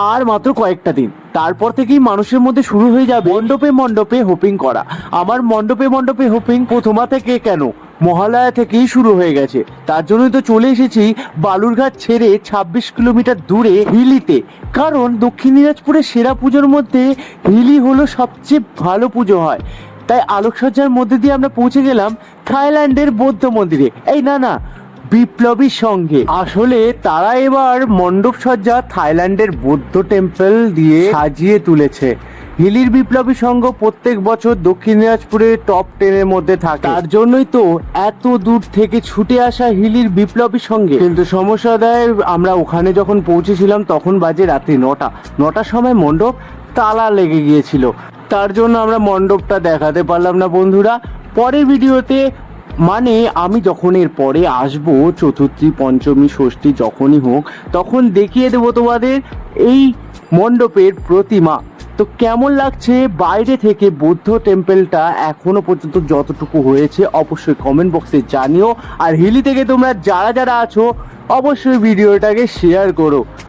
আর মাত্র কয়েকটা দিন, তারপর থেকেই মানুষের মধ্যে শুরু হয়ে যাবে মণ্ডপে মণ্ডপে হোপিং করা। আমার মণ্ডপে মণ্ডপে হোপিং প্রথমা থেকে কেন, মহালয়া থেকেই শুরু হয়ে গেছে। তার জন্যই তো চলে এসেছি বালুরঘাট ছেড়ে 26 কিলোমিটার দূরে হিলিতে। কারণ দক্ষিণ দিনাজপুরের সেরা পুজোর মধ্যে হিলি হলো সবচেয়ে ভালো পুজো হয়। তাই আলোকসজ্জার মধ্যে দিয়ে আমরা পৌঁছে গেলাম থাইল্যান্ডের বৌদ্ধ মন্দিরে। এই না, বিপ্লবীর সঙ্গে। আসলে তারা এবার মণ্ডপ সজ্জা থাইল্যান্ডের বৌদ্ধ টেম্পল দিয়ে সাজিয়ে তুলেছে। হিলির বিপ্লবী সংঘ প্রত্যেক বছর দক্ষিণ দিনাজপুরের টপ 10-এর মধ্যে থাকে। তার জন্যই তো এত দূর থেকে ছুটে আসা হিলির বিপ্লবী সঙ্গে। কিন্তু সমস্যা দেয়, আমরা ওখানে যখন পৌঁছেছিলাম তখন বাজে রাত্রি 9টার সময় মণ্ডপ তালা লেগে গিয়েছিল। তার জন্য আমরা মণ্ডপটা দেখাতে পারলাম না বন্ধুরা। পরের ভিডিওতে, মানে আমি যখন এর পরে আসবো, চতুর্থী পঞ্চমী ষষ্ঠী যখনই হোক, তখন দেখিয়ে দেবো তোমাদের এই মণ্ডপের প্রতিমা। তো কেমন লাগছে বাইরে থেকে বৌদ্ধ টেম্পলটা এখনো পর্যন্ত যতটুকু হয়েছে অবশ্যই কমেন্ট বক্সে জানিও। আর হিলি থেকে তোমরা যারা যারা আছো অবশ্যই ভিডিওটাকে শেয়ার করো।